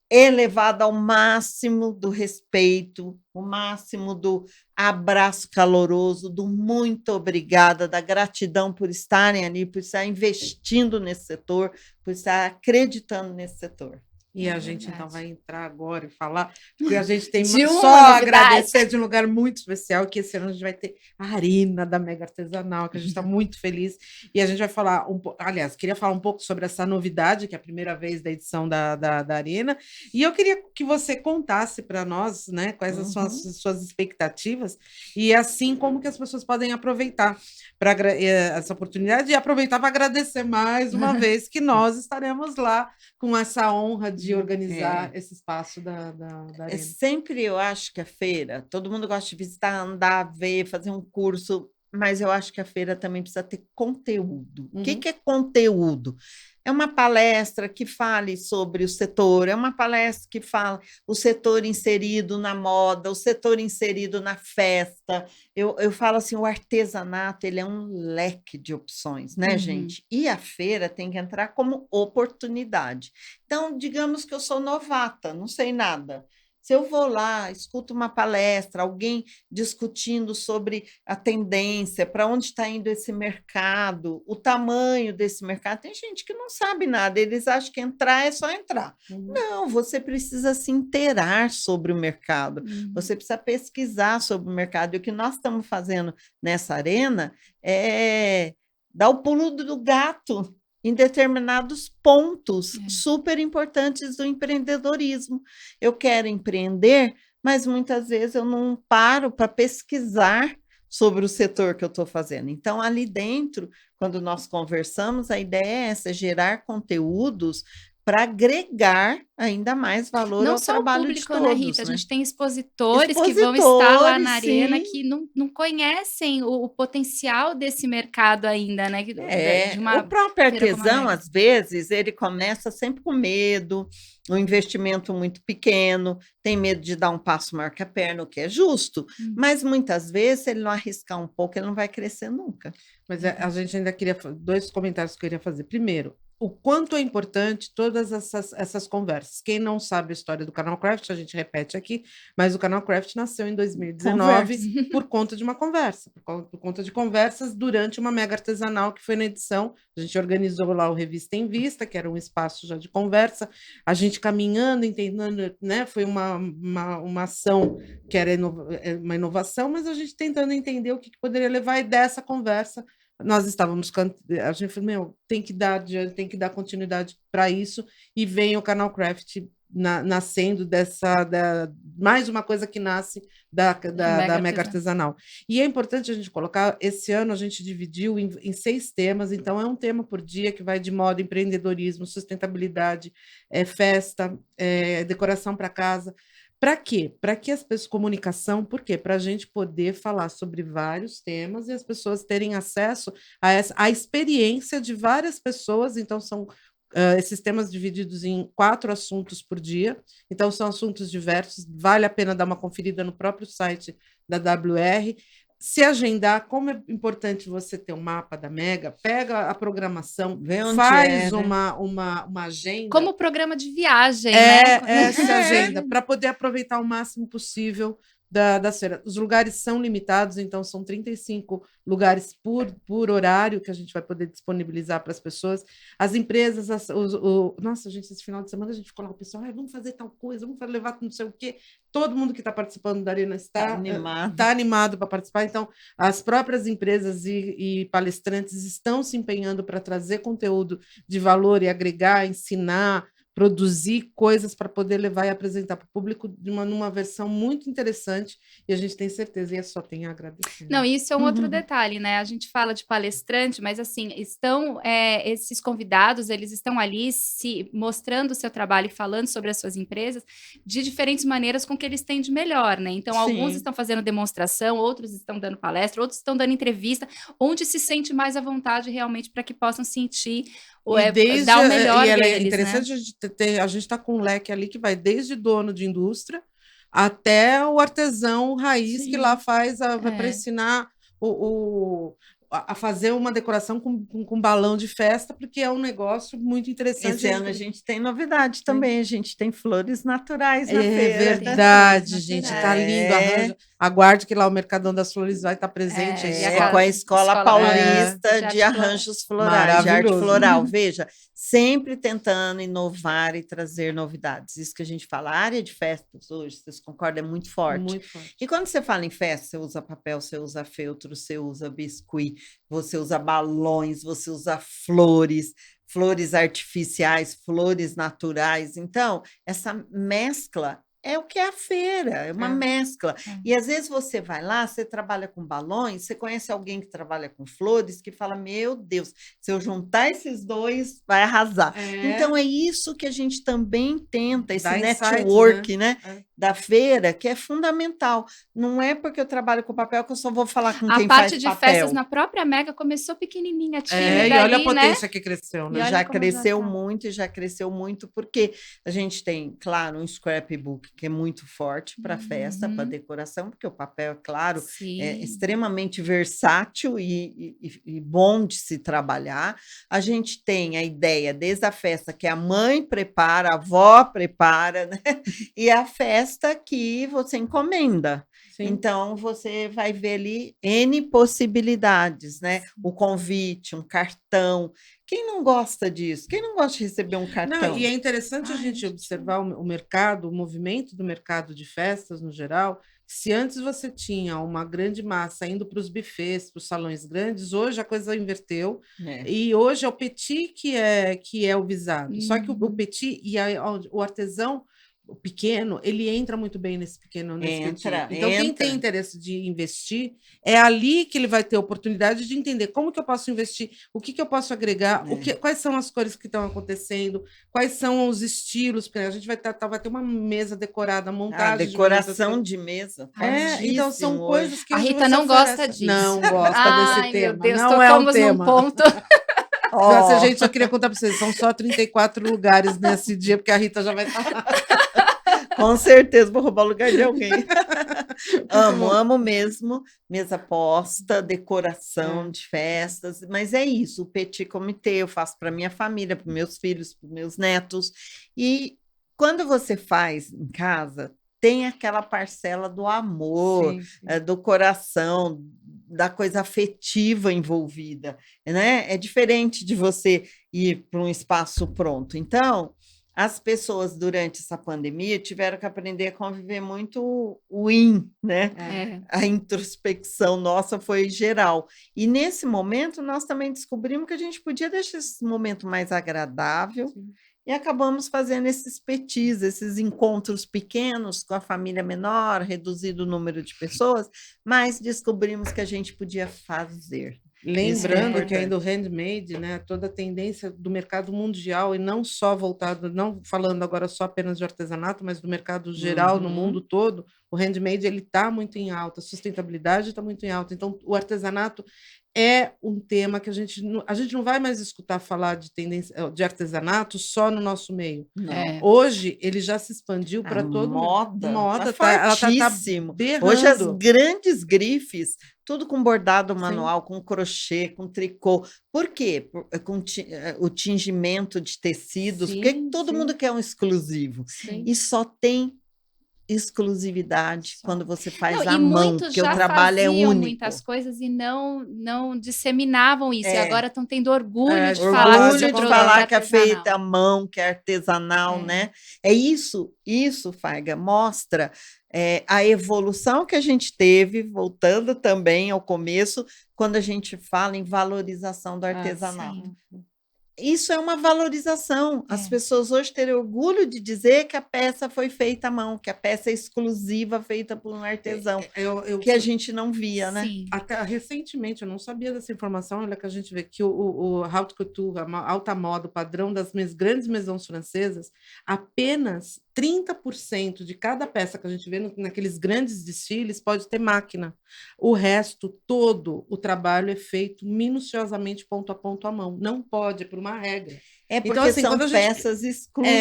elevado ao máximo do respeito, o máximo do abraço caloroso, do muito obrigada, da gratidão por estarem ali, por estar investindo nesse setor, por estar acreditando nesse setor. E a gente então vai entrar agora e falar, porque a gente tem De uma só novidade. agradecer de um lugar muito especial, que esse ano a gente vai ter a Arena da Mega Artesanal, que a gente está muito feliz. E a gente vai falar aliás, queria falar um pouco sobre essa novidade, que é a primeira vez da edição da Arena. E eu queria que você contasse para nós, né, quais são as suas expectativas, e assim como que as pessoas podem aproveitar essa oportunidade e aproveitar para agradecer mais uma vez que nós estaremos lá com essa honra de organizar esse espaço da Arena. Sempre eu acho que a feira, todo mundo gosta de visitar, andar, ver, fazer um curso, mas eu acho que a feira também precisa ter conteúdo. O que é conteúdo? É uma palestra que fale sobre o setor, é uma palestra que fala o setor inserido na moda, o setor inserido na festa. Eu falo assim, o artesanato, ele é um leque de opções, né, gente? E a feira tem que entrar como oportunidade. Então, digamos que eu sou novata, não sei nada. Se eu vou lá, escuto uma palestra, alguém discutindo sobre a tendência, para onde está indo esse mercado, o tamanho desse mercado, tem gente que não sabe nada, eles acham que entrar é só entrar. Não, você precisa se inteirar sobre o mercado, você precisa pesquisar sobre o mercado. E o que nós estamos fazendo nessa arena é dar o pulo do gato em determinados pontos super importantes do empreendedorismo. Eu quero empreender, mas muitas vezes eu não paro para pesquisar sobre o setor que eu estou fazendo. Então, ali dentro, quando nós conversamos, a ideia é essa, gerar conteúdos para agregar ainda mais valor Não ao só o trabalho de público, todos, né, Rita? A né? gente tem expositores que vão estar lá na arena Sim. que não conhecem o potencial desse mercado ainda, né? De O uma próprio feira como a artesão, Mega. às vezes, ele começa sempre com medo, um investimento muito pequeno, tem medo de dar um passo maior que a perna, o que é justo, mas muitas vezes, se ele não arriscar um pouco, ele não vai crescer nunca. Mas a gente ainda queria, 2 comentários que eu queria fazer. Primeiro, o quanto é importante todas essas conversas. Quem não sabe a história do Canal Craft, a gente repete aqui, mas o Canal Craft nasceu em 2019 por conta de uma conversa, por conta de conversas durante uma mega artesanal que foi na edição. A gente organizou lá o Revista em Vista, que era um espaço já de conversa, a gente caminhando, entendendo, né? Foi uma ação que era uma inovação, mas a gente tentando entender o que poderia levar, e dessa conversa nós estávamos, a gente falou, meu, tem que dar continuidade para isso, e vem o Canal Craft nascendo mais uma coisa que nasce da Mega Artesanal. E é importante a gente colocar, esse ano a gente dividiu em 6 temas, então é um tema por dia que vai de moda, empreendedorismo, sustentabilidade, festa, decoração para casa. Para quê? Para que as pessoas, comunicação, por quê? Para a gente poder falar sobre vários temas e as pessoas terem acesso à experiência de várias pessoas. Então, são esses temas divididos em 4 assuntos por dia. Então, são assuntos diversos. Vale a pena dar uma conferida no próprio site da WR. Se agendar, como é importante você ter um mapa da Mega, pega a programação, faz uma agenda. Como programa de viagem, né? Se agenda, para poder aproveitar o máximo possível da feira. Os lugares são limitados, então são 35 lugares por horário que a gente vai poder disponibilizar para as pessoas. As empresas, nossa, gente, esse final de semana a gente ficou lá, o pessoal, vamos fazer tal coisa, vamos levar não sei o quê. Todo mundo que está participando da Arena está animado para participar. Então, as próprias empresas e palestrantes estão se empenhando para trazer conteúdo de valor e agregar, ensinar, produzir coisas para poder levar e apresentar para o público numa versão muito interessante, e a gente tem certeza, e só tem a agradecer. Não, isso é um outro detalhe, né? A gente fala de palestrante, mas assim, esses convidados, eles estão ali se mostrando o seu trabalho e falando sobre as suas empresas de diferentes maneiras com que eles têm de melhor, né? Então, alguns estão fazendo demonstração, outros estão dando palestra, outros estão dando entrevista, onde se sente mais à vontade realmente para que possam sentir dar o melhor deles, é interessante, né? A gente está com um leque ali que vai desde dono de indústria até o artesão raiz, que lá faz para ensinar a fazer uma decoração com balão de festa, porque é um negócio muito interessante. Esse ano a gente tem novidade também, a gente tem flores naturais na feira. É verdade, gente, tá lindo. Aguarde que lá o Mercadão das Flores vai estar presente. Com a Escola Paulista de Arranjos Florais, de arte floral. Veja, sempre tentando inovar e trazer novidades. Isso que a gente fala, a área de festas hoje, vocês concordam, é muito forte. Muito forte. E quando você fala em festa, você usa papel, você usa feltro, você usa biscuit, você usa balões, você usa flores artificiais, flores naturais. Então, essa mescla é o que é a feira, é uma mescla. E às vezes você vai lá, você trabalha com balões, você conhece alguém que trabalha com flores, que fala, meu Deus, se eu juntar esses dois, vai arrasar. Então é isso que a gente também tenta, esse network, né? Da feira, que é fundamental. Não é porque eu trabalho com papel que eu só vou falar com quem faz papel. A parte de festas na própria Mega começou pequenininha, tímida. E olha a potência que cresceu, né? Já cresceu muito, e já cresceu muito, porque a gente tem, claro, um scrapbook que é muito forte para festa, para decoração, porque o papel, é claro, é extremamente versátil e bom de se trabalhar. A gente tem a ideia desde a festa que a mãe prepara, a avó prepara, né? E a festa que você encomenda. Então, você vai ver ali N possibilidades, né? O convite, um cartão. Quem não gosta disso? Quem não gosta de receber um cartão? Não, e é interessante a gente observar o mercado, o movimento do mercado de festas no geral. Se antes você tinha uma grande massa indo para os buffets, para os salões grandes, hoje a coisa inverteu. E hoje é o petit que é o visado. Só que o petit e o artesão, pequeno, ele entra muito bem nesse pequeno, nesse Entra, petit. Então, quem entra. tem interesse de investir, é ali que ele vai ter oportunidade de entender como que eu posso investir, o que que eu posso agregar, quais são as cores que estão acontecendo, quais são os estilos, porque a gente vai ter uma mesa decorada, montagem decoração de mesa. Então são coisas que a hoje Rita você não gosta oferece. disso. Não gosta Ai, desse tema. meu Deus, Não é um tocamos tema. num ponto. Nossa, gente, só queria contar para vocês, são só 34 lugares nesse dia, porque a Rita já vai estar. Com certeza vou roubar o lugar de alguém. Amo mesmo. Mesa posta, decoração de festas, mas é isso, o petit comité eu faço para minha família, para meus filhos, para meus netos. E quando você faz em casa, tem aquela parcela do amor, do coração, da coisa afetiva envolvida, né? É diferente de você ir para um espaço pronto. Então, as pessoas, durante essa pandemia, tiveram que aprender a conviver muito né? A introspecção nossa foi geral. E, nesse momento, nós também descobrimos que a gente podia deixar esse momento mais agradável. Sim. E acabamos fazendo esses petis, esses encontros pequenos com a família menor, reduzido o número de pessoas, mas descobrimos que a gente podia fazer. Lembrando que ainda o handmade, né, toda a tendência do mercado mundial, e não só voltado, não falando agora só apenas de artesanato, mas do mercado geral no mundo todo, o handmade ele está muito em alta, a sustentabilidade está muito em alta. Então, o artesanato é um tema que a gente não vai mais escutar falar de tendência de artesanato só no nosso meio. Hoje ele já se expandiu para todo moda ela tá berrando. Hoje as grandes grifes, tudo com bordado manual, com crochê, com tricô. Por quê? Com o tingimento de tecidos, porque todo mundo quer um exclusivo. E só tem exclusividade quando você faz à mão, porque o trabalho é único. Muitas coisas e não disseminavam isso, e agora estão tendo orgulho de falar que é feita à mão, que é artesanal, né? É isso, Faiga, mostra a evolução que a gente teve, voltando também ao começo, quando a gente fala em valorização do artesanato. Isso é uma valorização. As pessoas hoje terem orgulho de dizer que a peça foi feita à mão, que a peça é exclusiva, feita por um artesão, que a gente não via, né? Até recentemente, eu não sabia dessa informação, olha que a gente vê que o haute couture, a alta moda, o padrão das grandes maisons francesas, apenas 30% de cada peça que a gente vê naqueles grandes desfiles pode ter máquina. O resto, todo o trabalho é feito minuciosamente, ponto a ponto, à mão. Não pode, é por uma regra. Porque então, assim, são peças exclusivas.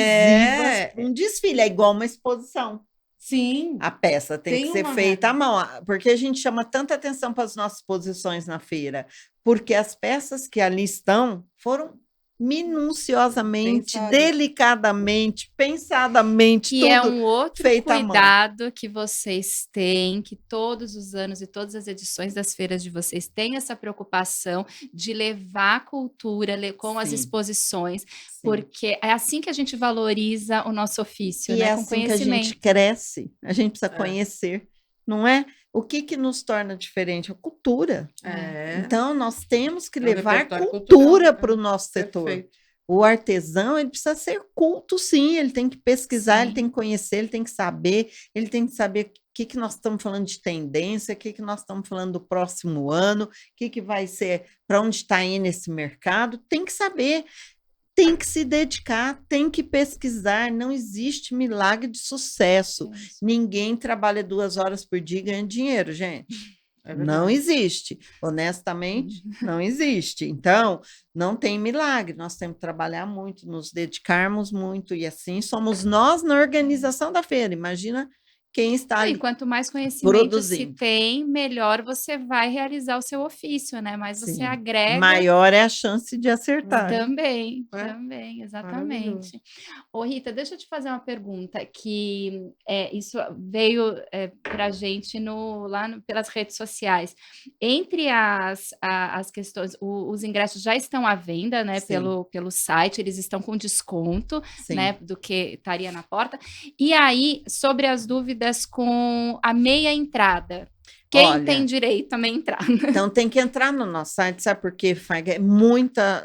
Um desfile é igual uma exposição. Sim. A peça tem que ser feita à mão. Porque a gente chama tanta atenção para as nossas exposições na feira, porque as peças que ali estão foram minuciosamente, delicadamente, pensadamente, que tudo é um outro feito cuidado que vocês têm, que todos os anos e todas as edições das feiras de vocês têm essa preocupação de levar a cultura com as exposições, porque é assim que a gente valoriza o nosso ofício, né? Com conhecimento. Que a gente cresce, a gente precisa conhecer, não é? O que nos torna diferente? A cultura. Então, nós temos que levar cultura para o nosso setor. Perfeito. O artesão, ele precisa ser culto, sim, ele tem que pesquisar, ele tem que conhecer, ele tem que saber o que nós estamos falando de tendência, o que nós estamos falando do próximo ano, o que vai ser, para onde está indo esse mercado, tem que saber. Tem que se dedicar, tem que pesquisar, não existe milagre de sucesso. Ninguém trabalha 2 horas por dia e ganha dinheiro, gente. Não existe. Honestamente, não existe. Então, não tem milagre. Nós temos que trabalhar muito, nos dedicarmos muito, e assim somos nós na organização da feira. Imagina quem está ali. Quanto mais conhecimento se tem, melhor você vai realizar o seu ofício, né? Mais você agrega. Maior é a chance de acertar. Também, exatamente. Ô, Rita, deixa eu te fazer uma pergunta, que isso veio para a gente pelas redes sociais. Entre as questões, os ingressos já estão à venda, né? Pelo site, eles estão com desconto, né? Do que estaria na porta. E aí, sobre as dúvidas com a meia entrada. Quem tem direito a meia entrada? Então, tem que entrar no nosso site, sabe por quê, Faiga?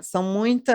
São muitas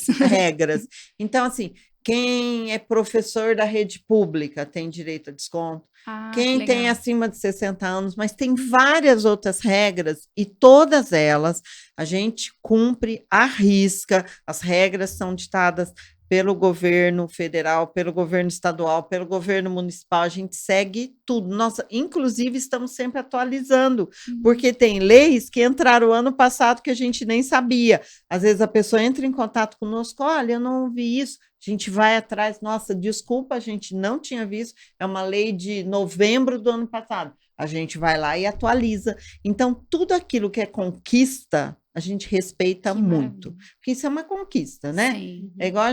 regras. Então, assim, Quem é professor da rede pública tem direito a desconto. Quem tem acima de 60 anos, mas tem várias outras regras e todas elas a gente cumpre à risca. As regras são ditadas pelo governo federal, pelo governo estadual, pelo governo municipal, a gente segue tudo. Nós, inclusive, estamos sempre atualizando, porque tem leis que entraram ano passado que a gente nem sabia. Às vezes a pessoa entra em contato conosco, olha, eu não vi isso, a gente vai atrás, nossa, desculpa, a gente não tinha visto, é uma lei de novembro do ano passado. A gente vai lá e atualiza. Então, tudo aquilo que é conquista, a gente respeita muito. Porque isso é uma conquista, né? Sim. É igual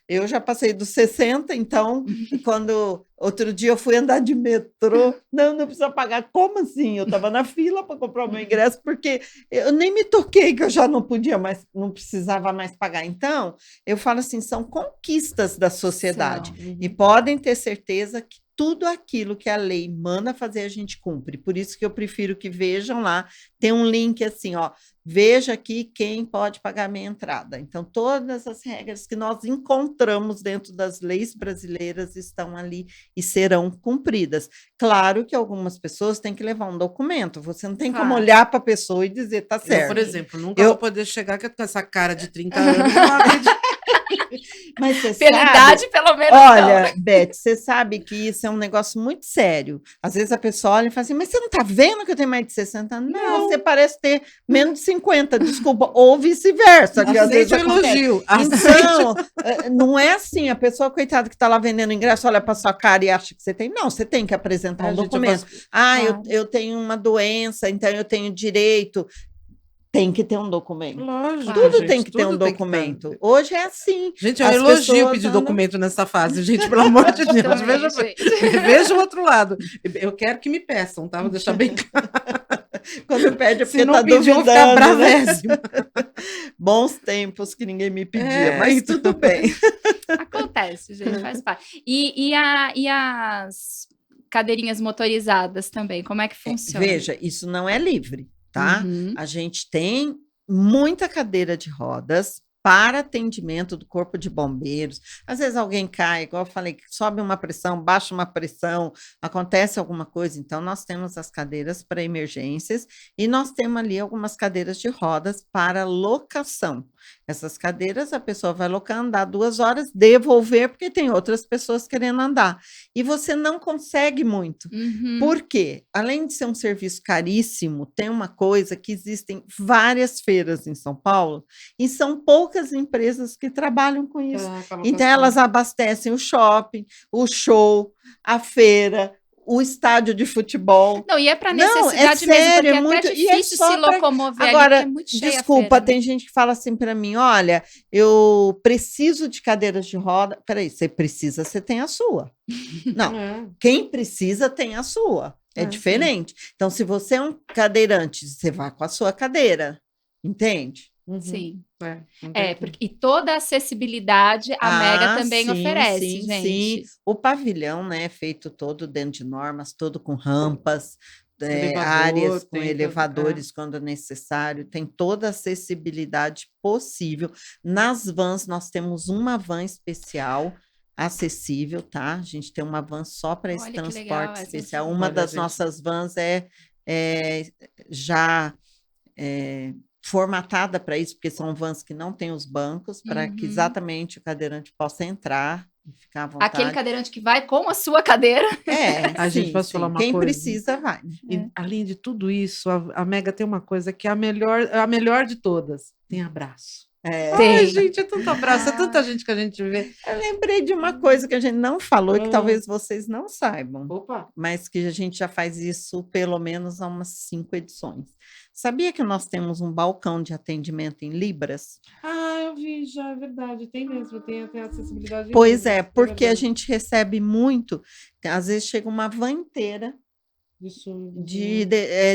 eu já passei dos 60, então, quando outro dia eu fui andar de metrô, não precisa pagar. Como assim? Eu estava na fila para comprar o meu ingresso, porque eu nem me toquei que eu já não podia mais, não precisava mais pagar. Então, eu falo assim, são conquistas da sociedade. E podem ter certeza que tudo aquilo que a lei manda fazer, a gente cumpre. Por isso que eu prefiro que vejam lá, tem um link assim, ó, veja aqui quem pode pagar a minha entrada. Então, todas as regras que nós encontramos dentro das leis brasileiras estão ali e serão cumpridas. Claro que algumas pessoas têm que levar um documento, você não tem como olhar para a pessoa e dizer, tá certo. Eu, por exemplo, nunca vou poder chegar com essa cara de 30 anos. Não acredito. Mas você pela sabe, idade, pelo menos. olha, não. Beth, você sabe que isso é um negócio muito sério. Às vezes a pessoa olha e fala assim, mas você não está vendo que eu tenho mais de 60 anos? Não, você parece ter menos de 50, desculpa, ou vice-versa. Que às vezes o elogio. Então, não é assim, a pessoa, coitada, que está lá vendendo ingresso, olha para sua cara e acha que você tem. Não, você tem que apresentar um documento. Eu tenho uma doença, então eu tenho direito. Tem que ter um documento. Lógico, tudo gente, tem que ter um documento. Hoje é assim. Gente, eu elogio pedir documento nessa fase, gente, pelo amor de Deus. Veja o outro lado. Eu quero que me peçam, tá? Vou deixar bem claro. Quando pede é porque se não tá duvidando. Ficar bravésimo. Bons tempos que ninguém me pedia, mas tudo bem. Acontece, gente, faz parte. E as cadeirinhas motorizadas também, como é que funciona? Veja, isso não é livre. Tá? A gente tem muita cadeira de rodas para atendimento do corpo de bombeiros. Às vezes alguém cai, igual eu falei, sobe uma pressão, baixa uma pressão, acontece alguma coisa. Então, nós temos as cadeiras para emergências e nós temos ali algumas cadeiras de rodas para locação. Essas cadeiras, a pessoa vai locar, andar 2 horas, devolver, porque tem outras pessoas querendo andar. E você não consegue muito. Por quê? Além de ser um serviço caríssimo, tem uma coisa que existem várias feiras em São Paulo e são poucas empresas que trabalham com isso. Então, elas abastecem o shopping, o show, a feira, o estádio de futebol. Não, e é para necessidade mesmo, porque é muito difícil se locomover. Agora, ali, é muito cheia desculpa, a feira, tem gente que fala assim para mim, olha, eu preciso de cadeiras de roda. Peraí, você precisa, você tem a sua. Não, quem precisa tem a sua. É diferente. Sim. Então, se você é um cadeirante, você vai com a sua cadeira, entende? Sim. E toda a acessibilidade a Mega também oferece, gente. Sim. O pavilhão, né, é feito todo dentro de normas, todo com rampas, áreas com elevadores quando necessário, tem toda a acessibilidade possível. Nas vans, nós temos uma van especial, acessível, tá? A gente tem uma van só para esse transporte especial. Uma das nossas vans já formatada para isso, porque são vans que não têm os bancos, para que exatamente o cadeirante possa entrar e ficar à vontade. Aquele cadeirante que vai com a sua cadeira. A gente pode falar uma coisa. Quem precisa vai. E, além de tudo isso, a Mega tem uma coisa que é a melhor de todas. Tem abraço. Ai, gente, é tanto abraço, é tanta gente que a gente vê. Eu lembrei de uma coisa que a gente não falou e que talvez vocês não saibam. Mas que a gente já faz isso pelo menos há umas 5 edições. Sabia que nós temos um balcão de atendimento em Libras? Eu vi já, é verdade. Tem mesmo, tem acessibilidade. Pois é, porque a gente recebe muito, às vezes chega uma van inteira de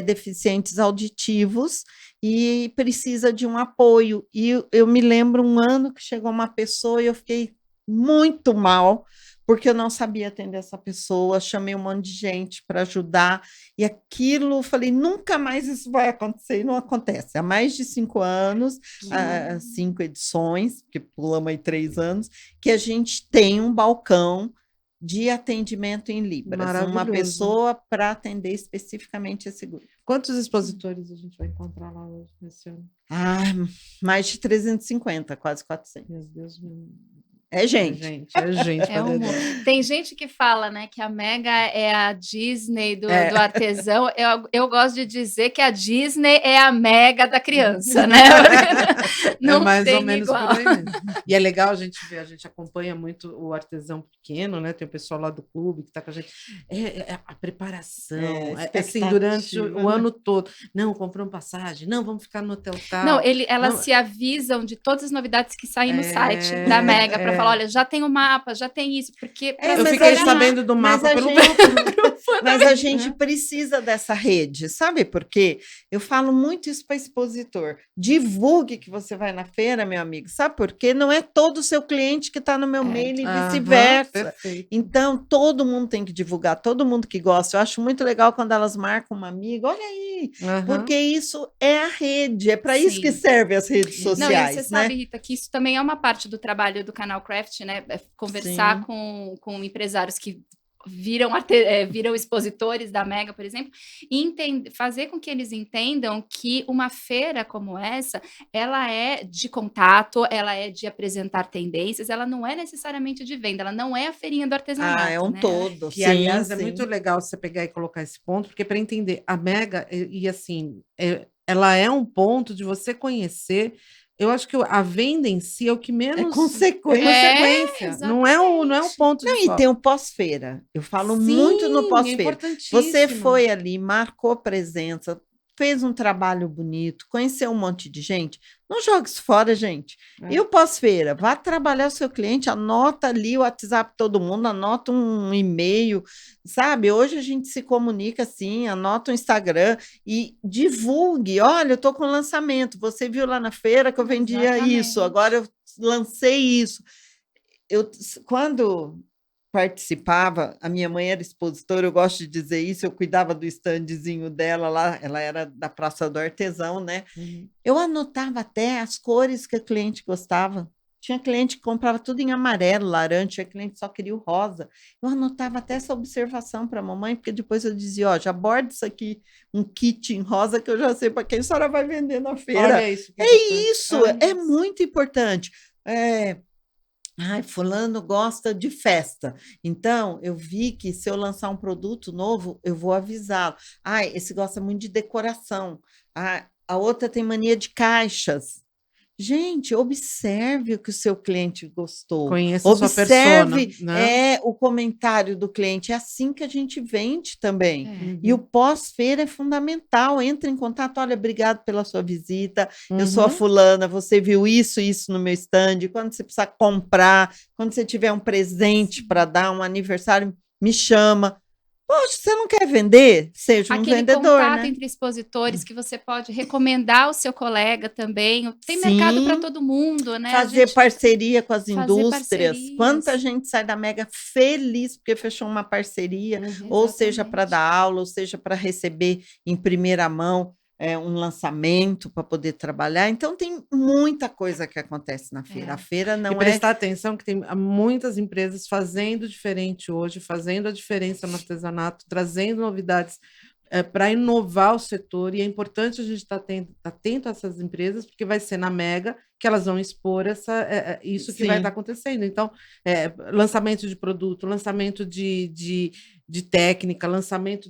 deficientes auditivos e precisa de um apoio. E eu me lembro um ano que chegou uma pessoa e eu fiquei muito mal, porque eu não sabia atender essa pessoa, chamei um monte de gente para ajudar, e aquilo, falei, nunca mais isso vai acontecer, e não acontece. Há mais de 5 anos, 5 edições, porque pulamos aí 3 anos, que a gente tem um balcão de atendimento em Libras, uma pessoa para atender especificamente esse grupo. Quantos expositores a gente vai encontrar lá hoje, nesse ano? Mais de 350, quase 400. Meu Deus, é gente. É gente. Tem gente que fala, né, que a Mega é a Disney do artesão. Eu gosto de dizer que a Disney é a Mega da criança, né? Não mais ou menos igual. Por aí mesmo. E é legal a gente ver, a gente acompanha muito o artesão pequeno, né? Tem o pessoal lá do clube que está com a gente. A preparação, assim, durante o ano todo. Não, compramos passagem, não, vamos ficar no hotel tal. Não, elas se avisam de todas as novidades que saem no site da Mega para falar, olha, já tem o mapa, já tem isso, porque... eu fiquei sabendo do mapa pelo grupo. Mas a gente precisa dessa rede, sabe por quê? Eu falo muito isso para expositor. Divulgue que você vai na feira, meu amigo. Sabe por quê? Não é todo o seu cliente que está no meu mail e vice-versa. Então, todo mundo tem que divulgar, todo mundo que gosta. Eu acho muito legal quando elas marcam uma amiga, olha aí, porque isso é a rede, é para isso que servem as redes sociais. Não, e você sabe, Rita, que isso também é uma parte do trabalho do canal Craft, né? Conversar com empresários que viram expositores da Mega, por exemplo, e fazer com que eles entendam que uma feira como essa, ela é de contato, ela é de apresentar tendências, ela não é necessariamente de venda, ela não é a feirinha do artesanato. É um todo. E, aliás, é muito legal você pegar e colocar esse ponto, porque para entender, a Mega, assim, ela é um ponto de você conhecer. Eu acho que a venda em si é o que menos... É consequência. Não é um ponto de E tem o pós-feira. Eu falo muito no pós-feira. Você foi ali, marcou presença, fez um trabalho bonito, conheceu um monte de gente. Não jogue isso fora, gente. E o pós-feira? Vá trabalhar o seu cliente, anota ali o WhatsApp de todo mundo, anota um e-mail, sabe? Hoje a gente se comunica assim, anota o Instagram e divulgue. Olha, eu estou com lançamento. Você viu lá na feira que eu vendia isso, agora eu lancei isso. Quando participava, a minha mãe era expositora, eu gosto de dizer isso, eu cuidava do standzinho dela lá, ela era da Praça do Artesão, né? Eu anotava até as cores que a cliente gostava. Tinha cliente que comprava tudo em amarelo, laranja, tinha cliente que só queria o rosa. Eu anotava até essa observação para a mamãe, porque depois eu dizia, já borda isso aqui, um kit em rosa, que eu já sei para quem a senhora vai vender na feira. Olha isso. É muito importante. Fulano gosta de festa. Então, eu vi que se eu lançar um produto novo, eu vou avisá-lo. Esse gosta muito de decoração. A outra tem mania de caixas. Gente, observe o que o seu cliente gostou. Conheça a sua persona, né? O comentário do cliente. É assim que a gente vende também. E o pós-feira é fundamental. Entre em contato. Olha, obrigado pela sua visita. Eu sou a fulana. Você viu isso no meu stand. Quando você precisar comprar, quando você tiver um presente para dar, um aniversário, me chama. Poxa, você não quer vender? Seja um vendedor, aquele contato né? entre expositores que você pode recomendar ao seu colega também. Tem mercado para todo mundo, né? Fazer parceria com as indústrias. Quanta gente sai da Mega feliz porque fechou uma parceria, ou seja para dar aula, ou seja para receber em primeira mão um lançamento para poder trabalhar. Então, tem muita coisa que acontece na feira. A feira não prestar atenção que tem muitas empresas fazendo diferente hoje, fazendo a diferença no artesanato, trazendo novidades para inovar o setor, e é importante a gente estar atento a essas empresas, porque vai ser na Mega que elas vão expor isso que vai estar acontecendo. Então, lançamento de produto, lançamento de técnica, lançamento...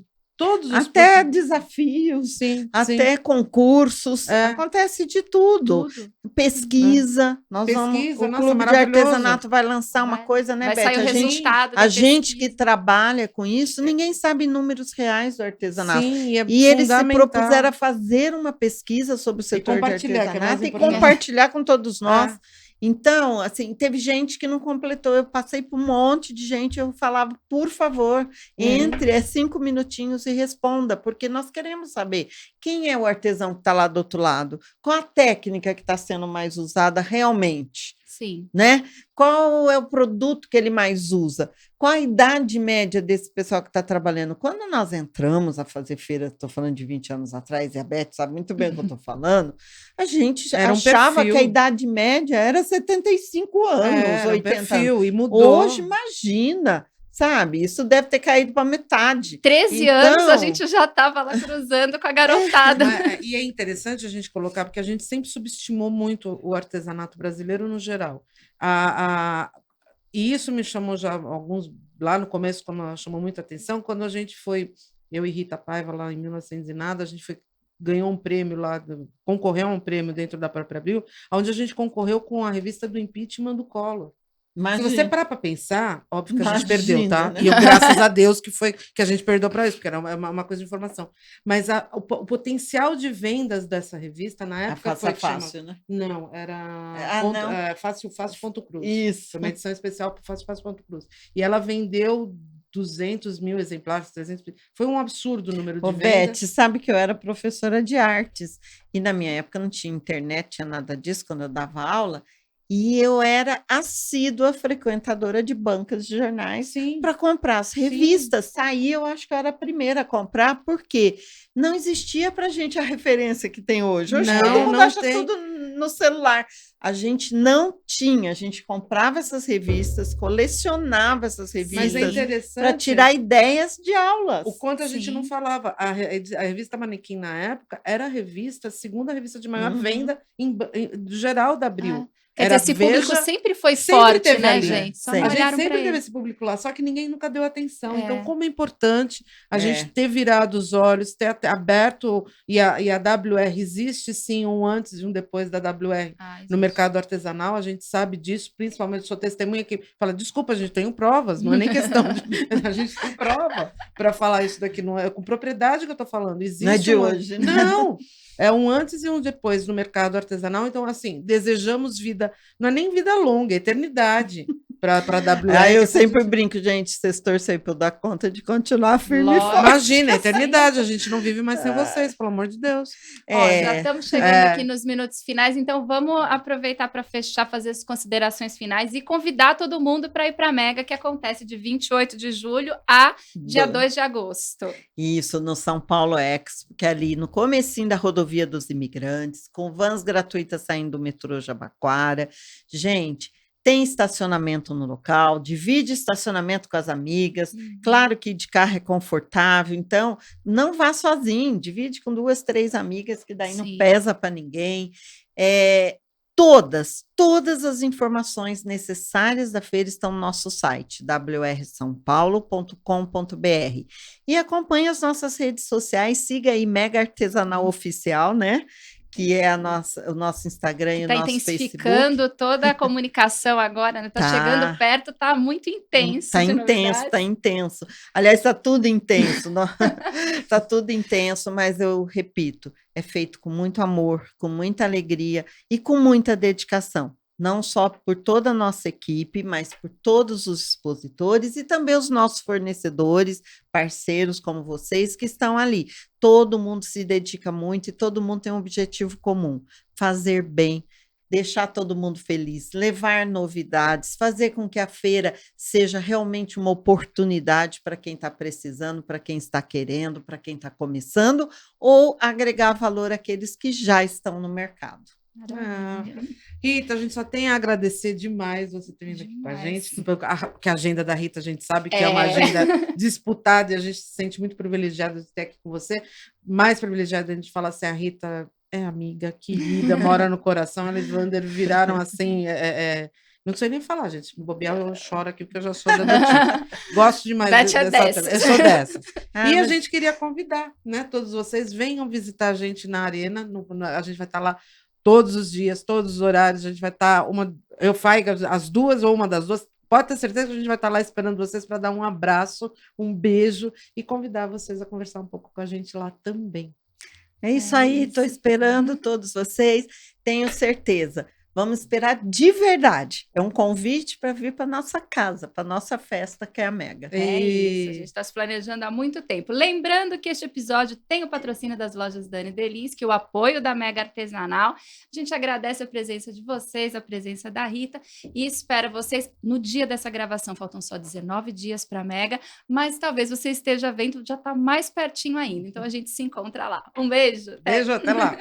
Até desafios, até concursos, acontece de tudo. Pesquisa, o Clube de Artesanato vai lançar uma coisa, né, Beth? Vai sair o resultado a gente que trabalha com isso, ninguém sabe números reais do artesanato. E eles se propuseram a fazer uma pesquisa sobre o setor de artesanato e compartilhar com todos nós. Então, assim, teve gente que não completou. Eu passei por um monte de gente, eu falava, por favor, entre 5 minutinhos e responda, porque nós queremos saber quem é o artesão que está lá do outro lado, qual a técnica que está sendo mais usada realmente. Sim. Né? Qual é o produto que ele mais usa? Qual a idade média desse pessoal que está trabalhando? Quando nós entramos a fazer feira, estou falando de 20 anos atrás, e a Beth sabe muito bem o que eu estou falando, a gente Era um achava perfil. que a idade média era 75 anos, Era um 80 anos. perfil, e mudou. Hoje, imagina, sabe? Isso deve ter caído para metade. 13 anos a gente já estava lá cruzando com a garotada. E é interessante a gente colocar, porque a gente sempre subestimou muito o artesanato brasileiro no geral. E isso me chamou já alguns, lá no começo, chamou muita atenção, quando a gente foi, eu e Rita Paiva, lá em 1900 e nada, a gente ganhou um prêmio lá, concorreu a um prêmio dentro da própria Abril, onde a gente concorreu com a revista do impeachment do Collor. Imagina. Se você parar para pensar, óbvio que a gente Imagina, perdeu, tá? né? E eu, graças a Deus que a gente perdeu para isso, porque era uma coisa de informação. Mas o potencial de vendas dessa revista na época foi fácil, né? Não, era não. Fácil.cruz. Isso. Foi uma edição especial para Fácil.cruz. E ela vendeu 200 mil exemplares, 300 mil. Foi um absurdo o número de vendas. Beth, sabe que eu era professora de artes e na minha época não tinha internet, tinha nada disso quando eu dava aula. E eu era assídua frequentadora de bancas de jornais para comprar as revistas. Saí, eu acho que eu era a primeira a comprar, porque não existia para a gente a referência que tem hoje. Hoje todo mundo acha tudo no celular. A gente não tinha, a gente comprava essas revistas, colecionava essas revistas para tirar ideias de aulas. O quanto a gente não falava. A revista Manequim, na época, era a segunda revista de maior venda geral da Abril. Quer dizer, esse público sempre foi forte, né, ali, gente? Só a gente sempre teve esse público lá, só que ninguém nunca deu atenção. Então, como é importante a gente ter virado os olhos, ter aberto, e a WR existe sim um antes e um depois da WR no mercado artesanal, a gente sabe disso, principalmente sou testemunha que fala, desculpa, a gente tem provas, não é nem questão de... a gente tem prova para falar isso daqui, não é com propriedade que eu estou falando. Existe não é de hoje, né? Não! É um antes e um depois no mercado artesanal. Então, assim, desejamos vida, não é nem vida longa, é eternidade para a WR. Eu sempre brinco, gente, vocês torcem para eu dar conta de continuar firme e forte. Imagina, eternidade, a gente não vive mais sem vocês, pelo amor de Deus. Já estamos chegando aqui nos minutos finais, então vamos aproveitar para fechar, fazer as considerações finais e convidar todo mundo para ir para a Mega, que acontece de 28 de julho a dia 2 de agosto. Isso, no São Paulo Expo, que é ali no comecinho da rodovia dos Imigrantes, com vans gratuitas saindo do metrô Jabaquara. Gente, tem estacionamento no local, divide estacionamento com as amigas, claro que de carro é confortável, então não vá sozinho, divide com 2, 3 amigas, que daí não pesa para ninguém. Todas as informações necessárias da feira estão no nosso site, wrsaopaulo.com.br. E acompanhe as nossas redes sociais, siga aí Mega Artesanal Oficial, né? Que é o nosso Instagram e o nosso Facebook. Está intensificando toda a comunicação agora, né? Está chegando perto, está muito intenso. Está intenso. Aliás, está tudo intenso. Está tudo intenso, mas eu repito, é feito com muito amor, com muita alegria e com muita dedicação. Não só por toda a nossa equipe, mas por todos os expositores e também os nossos fornecedores, parceiros como vocês que estão ali. Todo mundo se dedica muito e todo mundo tem um objetivo comum: fazer bem, deixar todo mundo feliz, levar novidades, fazer com que a feira seja realmente uma oportunidade para quem está precisando, para quem está querendo, para quem está começando, ou agregar valor àqueles que já estão no mercado. Rita, a gente só tem a agradecer demais você ter vindo aqui com a gente, porque a agenda da Rita a gente sabe que é uma agenda disputada e a gente se sente muito privilegiado de ter aqui com você, mais privilegiado de a gente falar assim, a Rita é amiga, querida, mora no coração, ela e Wander viraram assim, não sei nem falar, gente, bobear eu choro aqui porque eu já sou da tipo. Gosto demais dessa. Eu sou dessa. E a gente queria convidar, né, todos vocês, venham visitar a gente na Arena, a gente vai estar lá todos os dias, todos os horários, a gente vai estar, eu faço as 2 ou uma das 2, pode ter certeza que a gente vai estar lá esperando vocês para dar um abraço, um beijo e convidar vocês a conversar um pouco com a gente lá também. É isso aí, estou esperando todos vocês, tenho certeza. Vamos esperar de verdade. É um convite para vir para nossa casa, para nossa festa, que é a Mega. É isso, a gente está se planejando há muito tempo. Lembrando que este episódio tem o patrocínio das lojas Dani Delinski, o apoio da Mega Artesanal. A gente agradece a presença de vocês, a presença da Rita e espera vocês no dia dessa gravação. Faltam só 19 dias para a Mega, mas talvez você esteja vendo, já está mais pertinho ainda. Então a gente se encontra lá. Um beijo. Beijo, até lá.